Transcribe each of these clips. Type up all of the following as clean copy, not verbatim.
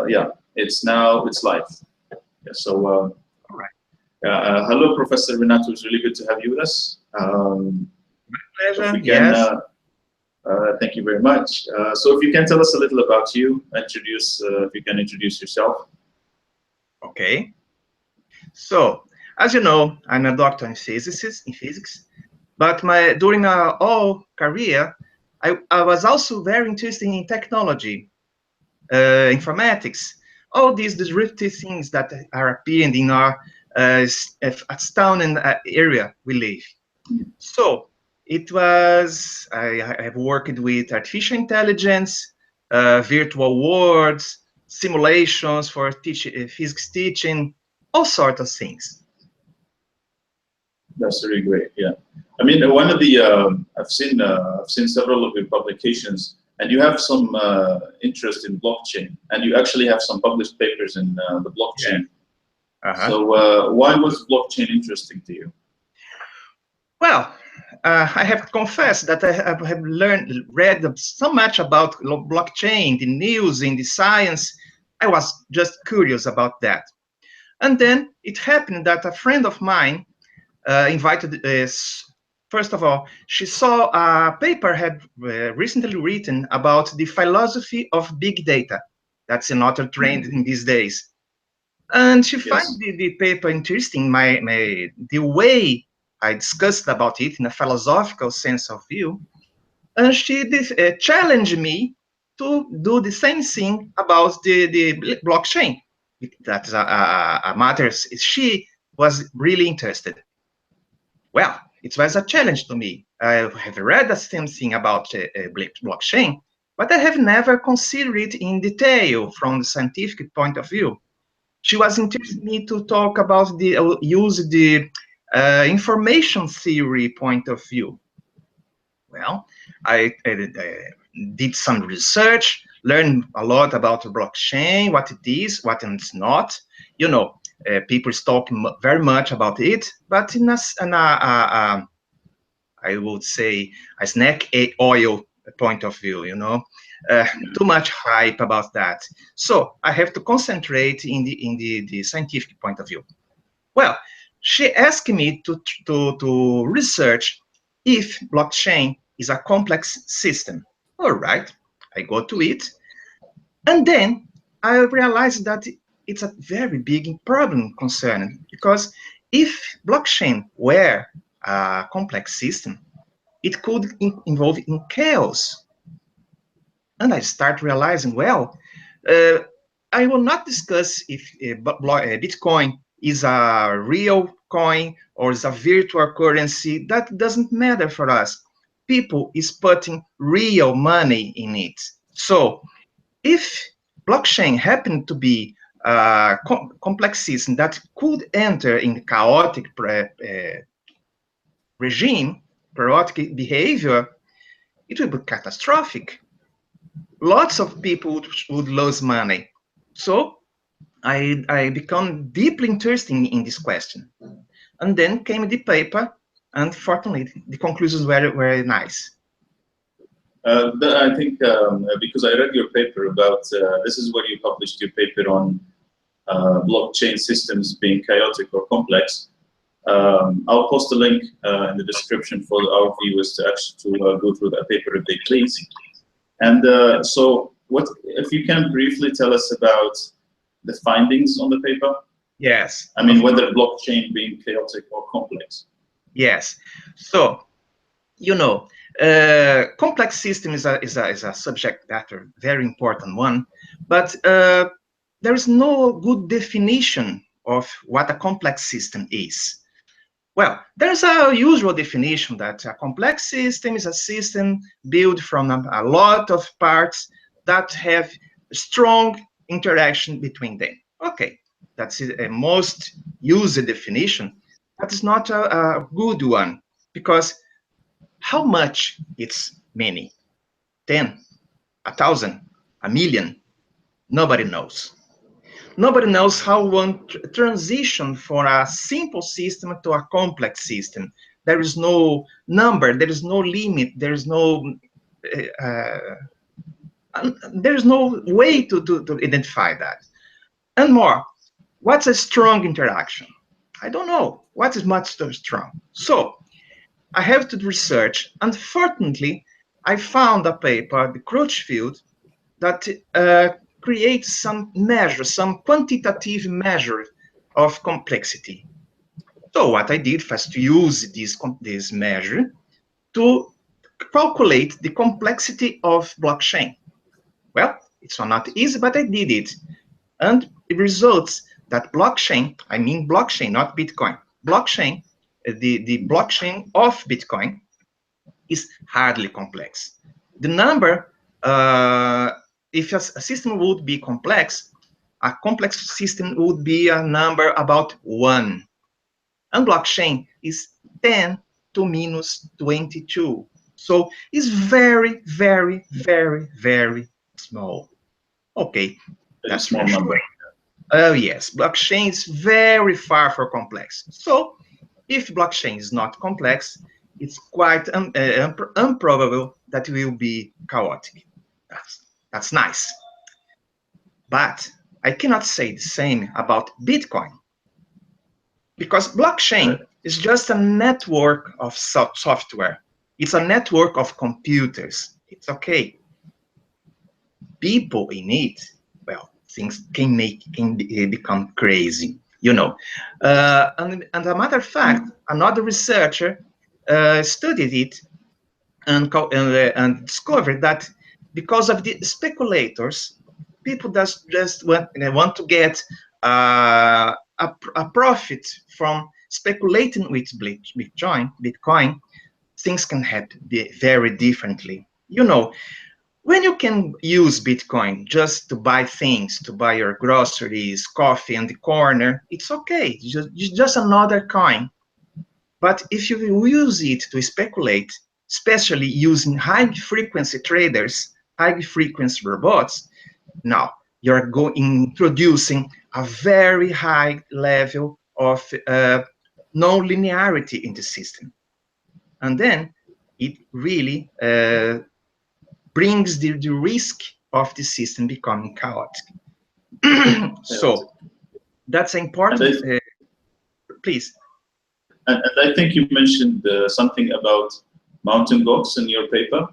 Yeah, it's live. Yeah, so, All right. hello, Professor Renato. It's really good to have you with us. My pleasure. If we can, Yes. thank you very much. So, if you can tell us a little about you, if you can introduce yourself. Okay. So, as you know, I'm a doctor in physics, but during my whole career, I was also very interested in technology, informatics, all these disruptive things that are appearing in our astounding area we live. So I have worked with artificial intelligence, virtual worlds, simulations for physics teaching, all sorts of things. That's really great. Yeah, I mean, one of the I've seen several of your publications, and you have some interest in blockchain, and you actually have some published papers in the blockchain. Yeah. So, why was blockchain interesting to you? Well, I have to confess that I have read so much about blockchain, the news, in the science. I was just curious about that. And then it happened that a friend of mine invited first of all, she saw a paper had recently written about the philosophy of big data. That's another trend in these days. And she found the paper interesting, the way I discussed about it in a philosophical sense of view. And she challenged me to do the same thing about the blockchain. That's a matter she was really interested. Well, it was a challenge to me. I have read the same thing about blockchain, but I have never considered it in detail from the scientific point of view. She was interested in me to talk about use the information theory point of view. Well, I did some research, learned a lot about blockchain, what it is, what it's not. You know, people talk very much about it, but I would say a snack oil point of view, you know, too much hype about that. So I have to concentrate in the scientific point of view. Well, she asked me to research if blockchain is a complex system. All right, I go to it, and then I realized that it's a very big problem concern, because if blockchain were a complex system, it could involve in chaos. And I start realizing, well, I will not discuss if Bitcoin is a real coin or is a virtual currency. That doesn't matter for us. People is putting real money in it. So if blockchain happened to be a complex system that could enter in chaotic regime, chaotic behavior, it would be catastrophic. Lots of people would lose money. So I become deeply interested in this question. And then came the paper, and fortunately, the conclusions were very nice. I think because I read your paper about, this is where you published your paper on blockchain systems being chaotic or complex. I'll post a link in the description for our viewers to actually go through that paper if they please. And so, if you can briefly tell us about the findings on the paper? Yes. I mean, whether blockchain being chaotic or complex. Yes. So, you know, complex system is a subject matter, very important one, but there is no good definition of what a complex system is. Well, there's a usual definition that a complex system is a system built from a lot of parts that have strong interaction between them. Okay, that's a most used definition. That is not a good one, because how much it's many? 10, 1,000, a million? Nobody knows. Nobody knows how one transition from a simple system to a complex system. There is no number, there is no limit, there is no And there's no way to identify that. And more, what's a strong interaction? I don't know. What is much too strong? So I have to research. Unfortunately, I found a paper, the Crutchfield, that creates some measure, some quantitative measure of complexity. So what I did was to use this measure to calculate the complexity of blockchain. Well, it's not easy, but I did it. And it results that blockchain, I mean blockchain, not Bitcoin, blockchain, the blockchain of Bitcoin is hardly complex. The number, if a system would be complex, a complex system would be a number about 1. And blockchain is 10 to minus 22. So it's very, very, very, very small. Okay, that's small number. Oh yes, blockchain is very far from complex. So if blockchain is not complex, it's quite improbable that it will be chaotic. That's nice. But I cannot say the same about Bitcoin, because blockchain is just a network of software. It's a network of computers. It's okay. People in it, well, things can become crazy, you know. And as a matter of fact, another researcher studied it and discovered that because of the speculators, people just want to get a profit from speculating with Bitcoin. Things can happen very differently. You know, when you can use Bitcoin just to buy things, to buy your groceries, coffee on the corner, it's okay. It's just another coin. But if you use it to speculate, especially using high-frequency traders, high-frequency robots, now you're introducing a very high level of non-linearity in the system. And then it really brings the risk of the system becoming chaotic. So that's important. Please. And I think you mentioned something about mountain goats in your paper,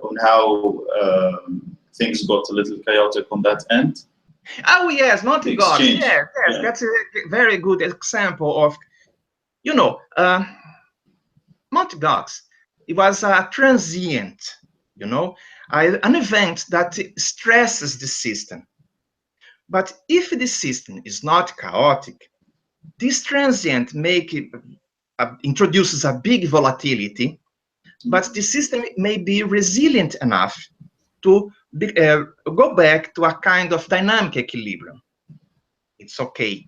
on how things got a little chaotic on that end. Oh yes, mountain goats. Yes, yeah. That's a very good example of, you know, mountain goats. It was a transient, you know, an event that stresses the system. But if the system is not chaotic, this transient introduces a big volatility, but the system may be resilient enough to go back to a kind of dynamic equilibrium. It's okay.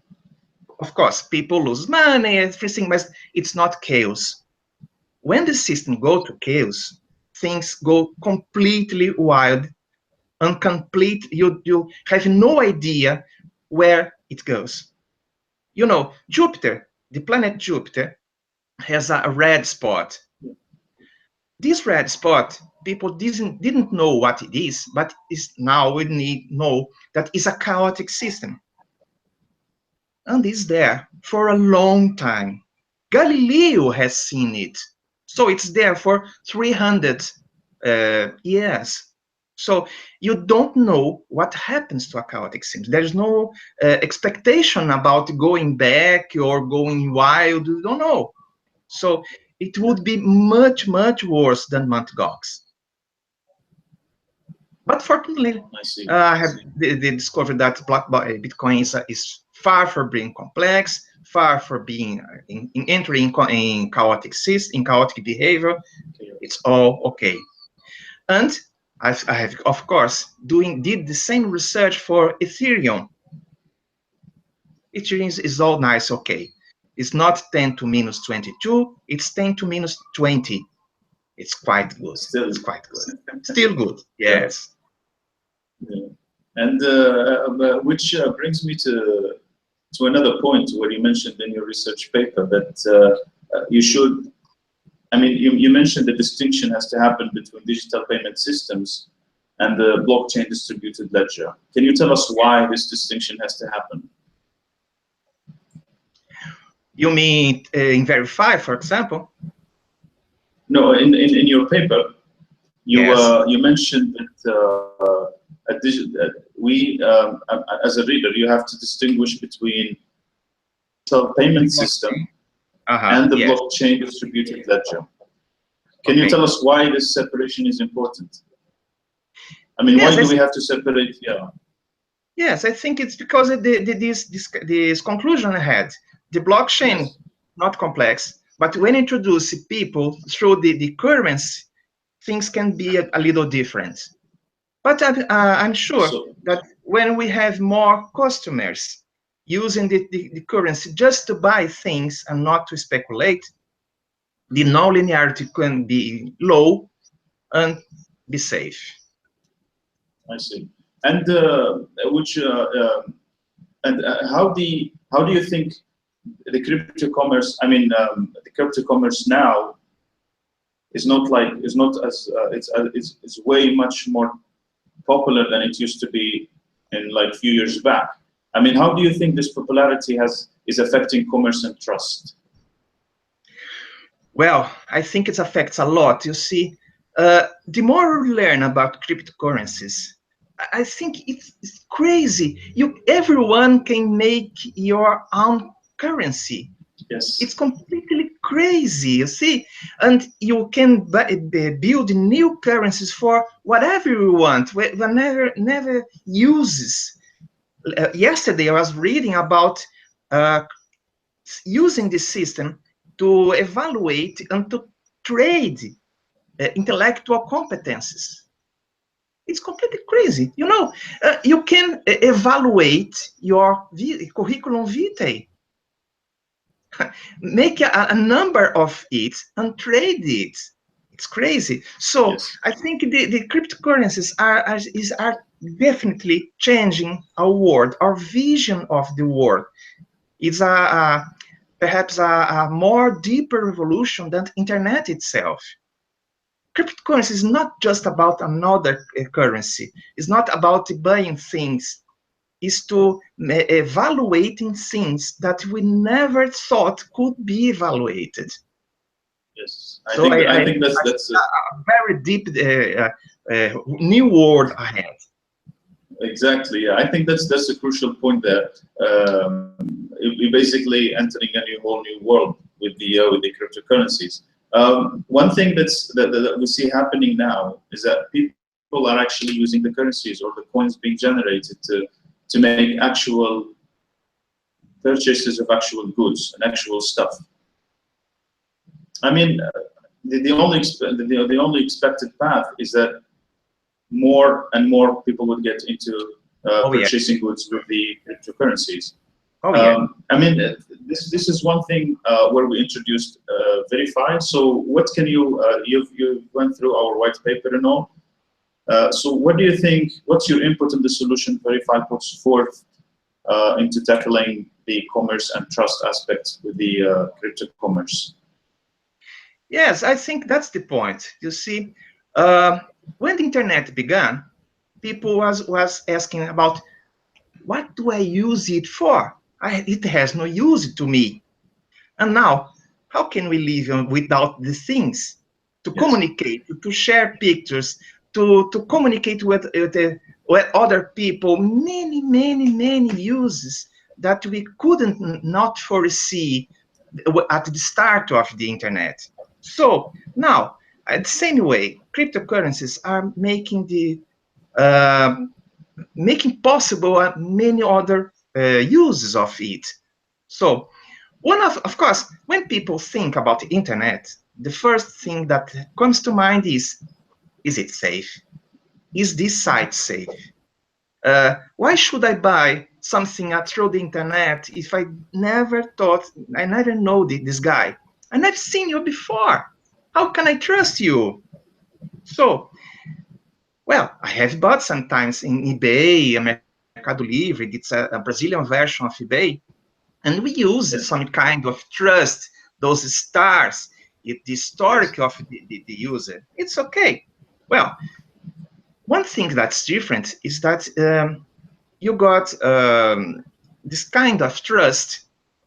Of course, people lose money, everything, but it's not chaos. When the system goes to chaos, things go completely wild and complete. You have no idea where it goes. You know, Jupiter, the planet Jupiter, has a red spot. This red spot, people didn't know what it is, but now we know that it's a chaotic system. And it's there for a long time. Galileo has seen it. So it's there for 300 years. So you don't know what happens to a chaotic system. There's no expectation about going back or going wild. You don't know. So it would be much, much worse than Mt. Gox. But fortunately, I have discovered that Bitcoin is far from being complex, far from being entering in chaotic behavior. It's all okay. And I have, of course, did the same research for Ethereum. Ethereum is all nice, okay. It's not 10 to minus 22, it's 10 to minus 20. It's quite good. It's quite good. Still good, yes. Yeah. And which brings me to another point where you mentioned in your research paper that you mentioned the distinction has to happen between digital payment systems and the blockchain distributed ledger. Can you tell us why this distinction has to happen? You mean in Verify, for example? No, in your paper, you Yes. you mentioned that as a reader, you have to distinguish between the payment system and the yes. blockchain distributed ledger. Can you tell us why this separation is important? I mean, why do we have to separate? Yeah. Yes, I think it's because of this conclusion I had. The blockchain, not complex, but when introduce people through the currency, things can be a little different. But I'm sure that when we have more customers using the currency just to buy things and not to speculate, the non-linearity can be low and be safe. I see. And how do you think the crypto commerce? I mean, the crypto commerce now is not as it's way much more popular than it used to be in like a few years back. I mean, how do you think this popularity is affecting commerce and trust? Well, I think it affects a lot. You see, the more we learn about cryptocurrencies, I think it's crazy. Everyone can make your own currency. Yes. It's completely crazy, you see, and you can build new currencies for whatever you want, never uses. Yesterday, I was reading about using this system to evaluate and to trade intellectual competences. It's completely crazy. You know, you can evaluate your curriculum vitae, make a number of it and trade it. It's crazy. So I think the cryptocurrencies are definitely changing our world, our vision of the world. It's perhaps a more deeper revolution than the internet itself. Cryptocurrency is not just about another currency. It's not about buying things. It's to evaluating things that we never thought could be evaluated. Yes, I think that's a very deep new world ahead. Exactly. Yeah, I think that's a crucial point there. We're basically entering a whole new world with the cryptocurrencies. One thing that we see happening now is that people are actually using the currencies or the coins being generated to make actual purchases of actual goods and actual stuff. I mean, the only expected path is that more and more people would get into purchasing goods with the cryptocurrencies. I mean, this is one thing where we introduced Verify. So what can you went through our white paper and all. So what do you think? What's your input in the solution Verify puts forth into tackling the commerce and trust aspects with the crypto commerce? Yes, I think that's the point. You see, when the internet began, people was asking about what do I use it for? It has no use to me. And now, how can we live without the things? To communicate, to share pictures, to communicate with other people, many uses that we couldn't not foresee at the start of the internet. So now, the same way, cryptocurrencies are making making possible many other uses of it. So one of course, when people think about the internet, the first thing that comes to mind is it safe? Is this site safe? Why should I buy something through the internet if I never know this guy? I never seen you before. How can I trust you? So, well, I have bought sometimes in eBay, Mercado Livre, it's a Brazilian version of eBay, and we use some kind of trust, those stars, the historic of the user. It's okay. Well, one thing that's different is that you got this kind of trust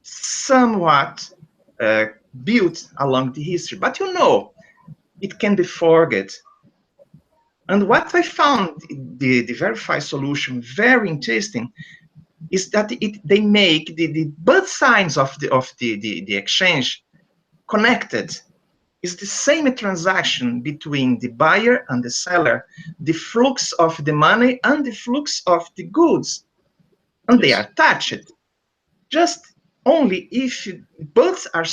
somewhat built along the history, but you know, it can be forget. And what I found the Verify solution very interesting is that they make the both sides of the exchange connected. It's the same transaction between the buyer and the seller, the flux of the money and the flux of the goods, and they are touched. Just only if both are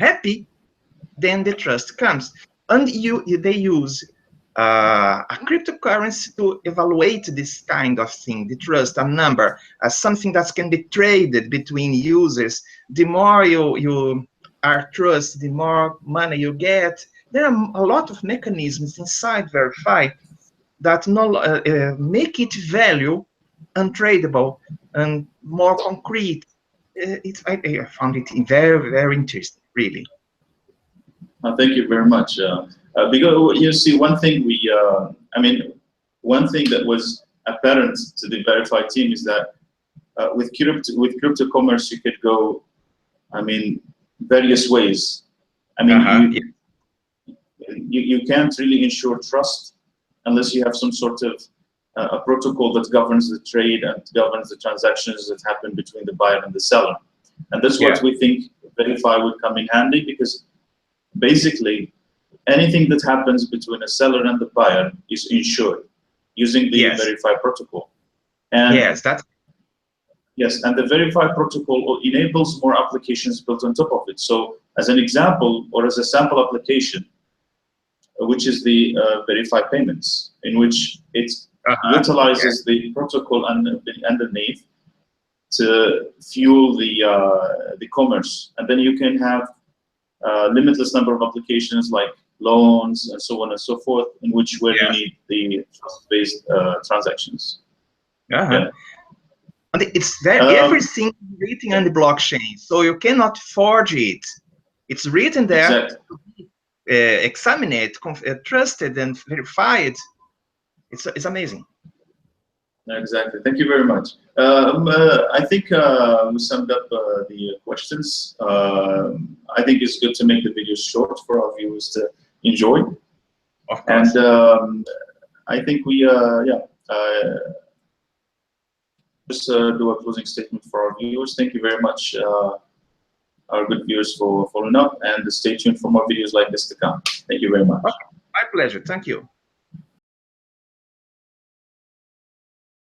happy, then the trust comes. And they use a cryptocurrency to evaluate this kind of thing, the trust, a number, as something that can be traded between users. The more you are trust, the more money you get. There are a lot of mechanisms inside Verify that make it value untradeable and more concrete. I found it very, very interesting, really. Thank you very much. Because you see, one thing one thing that was apparent to the Verify team is that with crypto commerce, you could go, various ways. You can't really ensure trust unless you have some sort of a protocol that governs the trade and governs the transactions that happen between the buyer and the seller. And that's what we think Verify would come in handy, because basically anything that happens between a seller and the buyer is insured using the Verify protocol. And and the Verify protocol enables more applications built on top of it. So as an example, or as a sample application, which is the Verify payments, in which it utilizes the protocol underneath to fuel the commerce. And then you can have limitless number of applications like loans and so on and so forth, in which you need the trust-based transactions. And it's everything written on the blockchain, so you cannot forge it. It's written there to be examined, trusted, and verified. It's amazing. Exactly. Thank you very much. I think we summed up the questions. I think it's good to make the videos short for our viewers to enjoy. Of course. And I think we, just do a closing statement for our viewers. Thank you very much, our good viewers, for following up, and stay tuned for more videos like this to come. Thank you very much. My pleasure. Thank you.